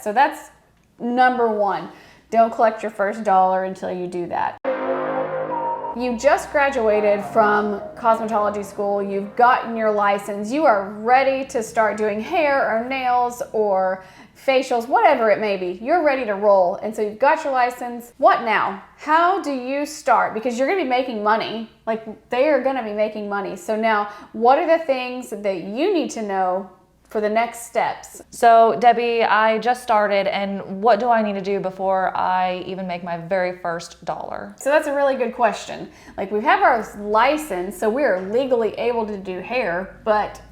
So that's number one. Don't collect your first dollar until you do that. You just graduated from cosmetology school, you've gotten your license, you are ready to start doing hair or nails or facials, whatever it may be. You're ready to roll. And so you've got your license. What now? How do you start? Because you're going to be making money. Like, they are going to be making money. So now, what are the things that you need to know for the next steps? So Debbie, I just started, and what do I need to do before I even make my very first dollar? So that's a really good question. Like, we have our license, so we are legally able to do hair, but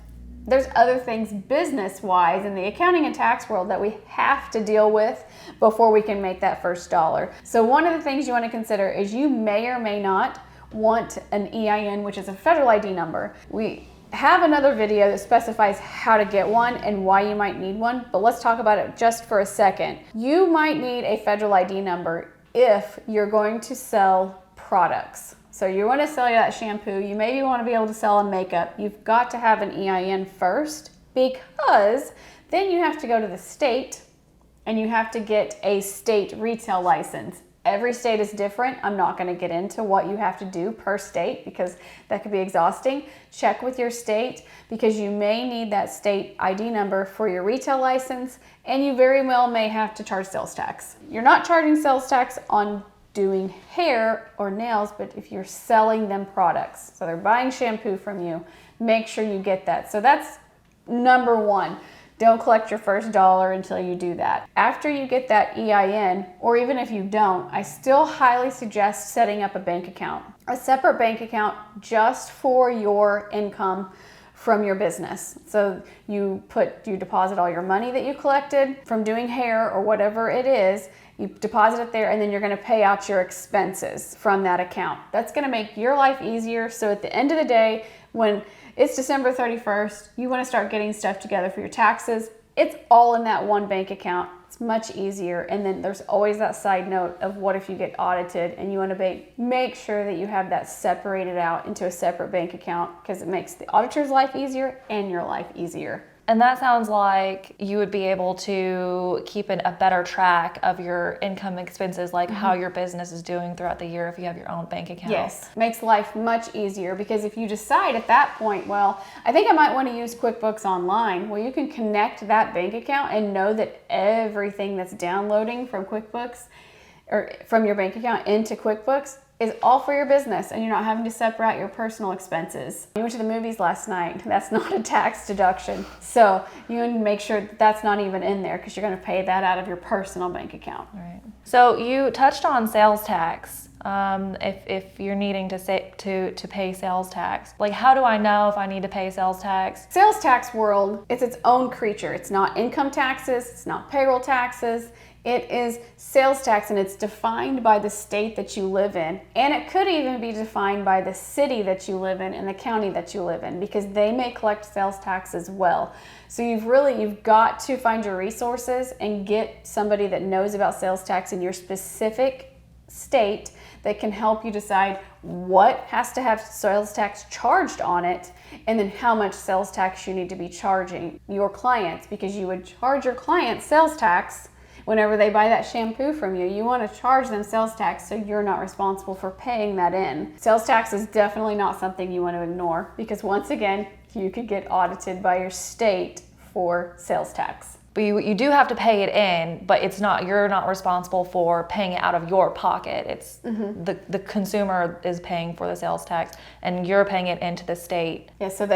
there's other things business-wise in the accounting and tax world that we have to deal with before we can make that first dollar. So one of the things you want to consider is you may or may not want an EIN, which is a federal ID number. We have another video that specifies how to get one and why you might need one, but let's talk about it just for a second. You might need a federal ID number if you're going to sell products. So you want to sell that shampoo, you maybe want to be able to sell a makeup. You've got to have an EIN first, because then you have to go to the state and you have to get a state retail license. Every state is different. I'm not going to get into what you have to do per state because that could be exhausting. Check with your state because you may need that state ID number for your retail license, and you very well may have to charge sales tax. You're not charging sales tax on doing hair or nails, but if you're selling them products, so they're buying shampoo from you, make sure you get that. So that's number one. Don't collect your first dollar until you do that. After you get that EIN, or even if you don't, I still highly suggest setting up a bank account. A separate bank account just for your income from your business. So you deposit all your money that you collected from doing hair or whatever it is, you deposit it there, and then you're gonna pay out your expenses from that account. That's gonna make your life easier. So at the end of the day, when it's December 31st, you wanna start getting stuff together for your taxes, it's all in that one bank account. It's much easier. And then there's always that side note of what if you get audited, and you wanna make sure that you have that separated out into a separate bank account, because it makes the auditor's life easier and your life easier. And that sounds like you would be able to keep a better track of your income expenses, like how your business is doing throughout the year if you have your own bank account. Yes, makes life much easier, because if you decide at that point, well, I think I might want to use QuickBooks Online, well, you can connect that bank account and know that everything that's downloading from QuickBooks or from your bank account into QuickBooks is all for your business, and you're not having to separate your personal expenses. You went to the movies last night. That's not a tax deduction. So you want to make sure that that's not even in there, because you're going to pay that out of your personal bank account. Right. So you touched on sales tax. If you're needing to pay sales tax, like, how do I know if I need to pay sales tax? Sales tax world, it's its own creature. It's not income taxes. It's not payroll taxes. It is sales tax, and it's defined by the state that you live in. And it could even be defined by the city that you live in and the county that you live in, because they may collect sales tax as well. So you've got to find your resources and get somebody that knows about sales tax in your specific state that can help you decide what has to have sales tax charged on it, and then how much sales tax you need to be charging your clients, because you would charge your clients sales tax whenever they buy that shampoo from you. You want to charge them sales tax, so you're not responsible for paying that in. Sales tax is definitely not something you want to ignore, because once again, you could get audited by your state for sales tax. But you do have to pay it in, but you're not responsible for paying it out of your pocket. It's the consumer is paying for the sales tax, and you're paying it into the state. Yeah, so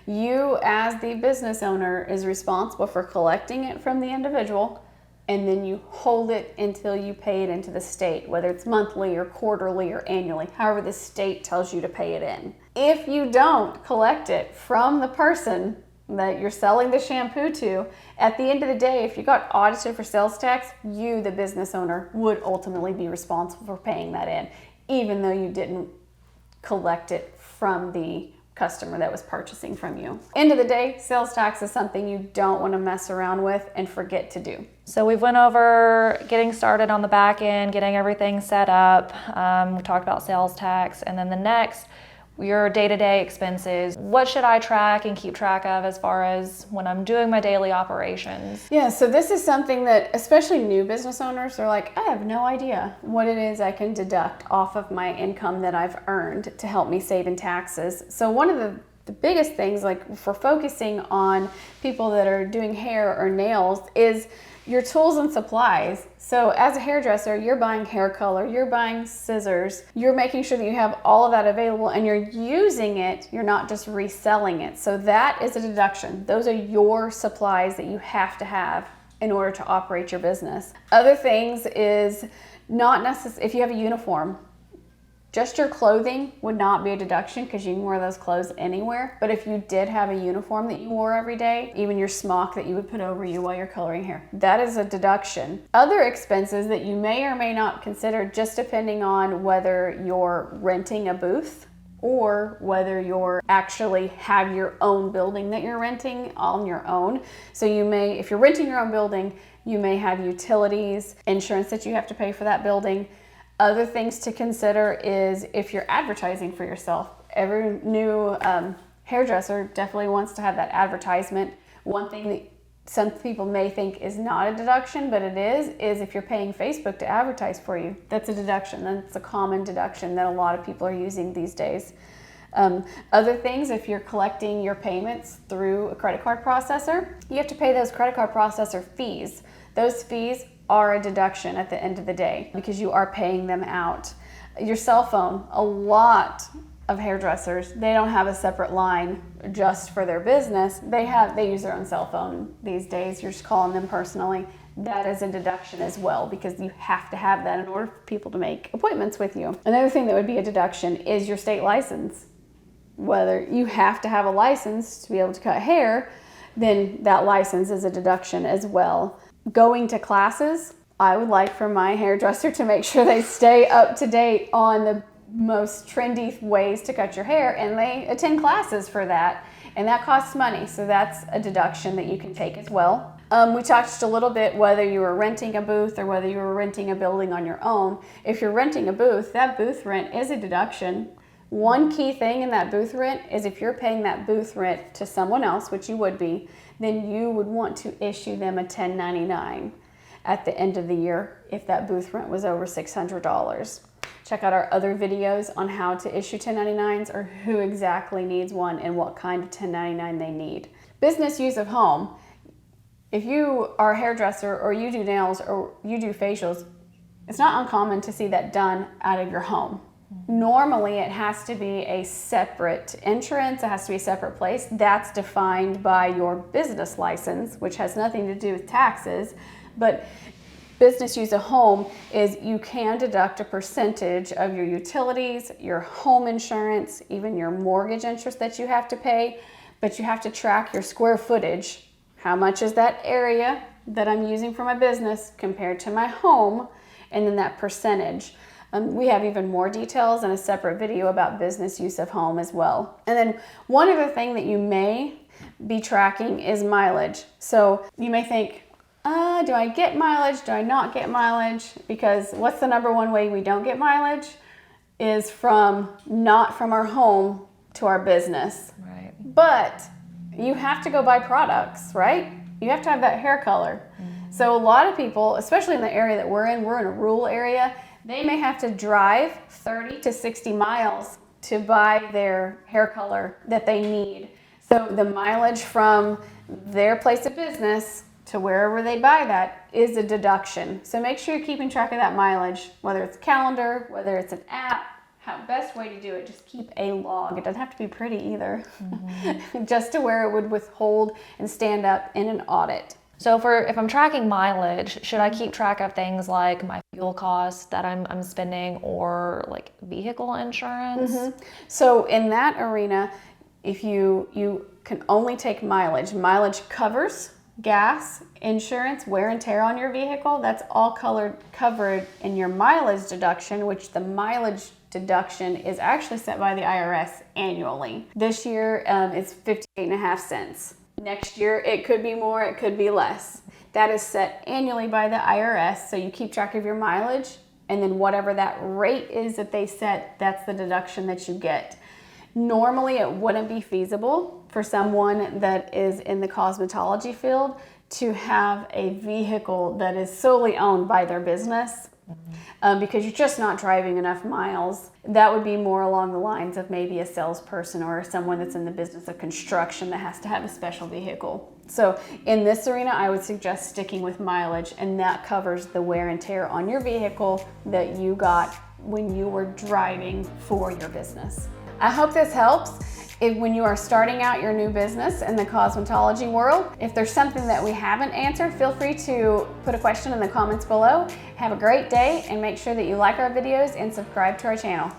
you as the business owner is responsible for collecting it from the individual, and then you hold it until you pay it into the state, whether it's monthly or quarterly or annually, however the state tells you to pay it in. If you don't collect it from the person that you're selling the shampoo to, at the end of the day, if you got audited for sales tax, you, the business owner, would ultimately be responsible for paying that in, even though you didn't collect it from the customer that was purchasing from you. End of the day, sales tax is something you don't want to mess around with and forget to do. So we've went over getting started on the back end, getting everything set up. We talked about sales tax, and then the next, your day-to-day expenses. What should I track and keep track of as far as when I'm doing my daily operations? Yeah, so this is something that especially new business owners are like, I have no idea what it is I can deduct off of my income that I've earned to help me save in taxes. So one of the biggest things, like for focusing on people that are doing hair or nails, is your tools and supplies. So as a hairdresser, you're buying hair color, you're buying scissors, you're making sure that you have all of that available and you're using it, you're not just reselling it. So that is a deduction. Those are your supplies that you have to have in order to operate your business. Other things is not necessary, if you have a uniform, just your clothing would not be a deduction because you can wear those clothes anywhere. But if you did have a uniform that you wore every day, even your smock that you would put over you while you're coloring hair, that is a deduction. Other expenses that you may or may not consider, just depending on whether you're renting a booth or whether you're actually have your own building that you're renting on your own. So you may, if you're renting your own building, you may have utilities, insurance that you have to pay for that building. Other things to consider is if you're advertising for yourself. Every new hairdresser definitely wants to have that advertisement. One thing that some people may think is not a deduction, but it is if you're paying Facebook to advertise for you. That's a deduction. That's a common deduction that a lot of people are using these days. Other things, if you're collecting your payments through a credit card processor, you have to pay those credit card processor fees. Those fees are a deduction at the end of the day because you are paying them out. Your cell phone, a lot of hairdressers, they don't have a separate line just for their business. They use their own cell phone these days. You're just calling them personally. That is a deduction as well because you have to have that in order for people to make appointments with you. Another thing that would be a deduction is your state license. Whether you have to have a license to be able to cut hair, then that license is a deduction as well. Going to classes, I would like for my hairdresser to make sure they stay up to date on the most trendy ways to cut your hair, and they attend classes for that, and that costs money, so that's a deduction that you can take as well. We touched a little bit whether you were renting a booth or whether you were renting a building on your own. If you're renting a booth, that booth rent is a deduction. One key thing in that booth rent is if you're paying that booth rent to someone else, which you would be, then you would want to issue them a 1099 at the end of the year if that booth rent was over $600. Check out our other videos on how to issue 1099s or who exactly needs one and what kind of 1099 they need. Business use of home. If you are a hairdresser or you do nails or you do facials, it's not uncommon to see that done out of your home. Normally it has to be a separate entrance, it has to be a separate place. That's defined by your business license, which has nothing to do with taxes. But business use of home is you can deduct a percentage of your utilities, your home insurance, even your mortgage interest that you have to pay, but you have to track your square footage. How much is that area that I'm using for my business compared to my home, and then that percentage. We have even more details in a separate video about business use of home as well. And then one other thing that you may be tracking is mileage. So you may think, do I get mileage? Do I not get mileage? Because what's the number one way we don't get mileage? Is not from our home to our business. Right. But you have to go buy products, right? You have to have that hair color. Mm-hmm. So a lot of people, especially in the area that we're in a rural area, they may have to drive 30 to 60 miles to buy their hair color that they need. So the mileage from their place of business to wherever they buy that is a deduction. So make sure you're keeping track of that mileage, whether it's a calendar, whether it's an app. Best way to do it, just keep a log. It doesn't have to be pretty either. Mm-hmm. Just to where it would withhold and stand up in an audit. So if I'm tracking mileage, should I keep track of things like my fuel costs that I'm spending or like vehicle insurance? Mm-hmm. So in that arena, if you can only take mileage covers gas, insurance, wear and tear on your vehicle. That's all covered in your mileage deduction, which the mileage deduction is actually set by the IRS annually. This year it's 58.5 cents. Next year, it could be more, it could be less. That is set annually by the IRS, so you keep track of your mileage, and then whatever that rate is that they set, that's the deduction that you get. Normally, it wouldn't be feasible for someone that is in the cosmetology field to have a vehicle that is solely owned by their business. Because you're just not driving enough miles. That would be more along the lines of maybe a salesperson or someone that's in the business of construction that has to have a special vehicle. So in this arena, I would suggest sticking with mileage, and that covers the wear and tear on your vehicle that you got when you were driving for your business. I hope this helps. When you are starting out your new business in the cosmetology world, if there's something that we haven't answered, feel free to put a question in the comments below. Have a great day, and make sure that you like our videos and subscribe to our channel.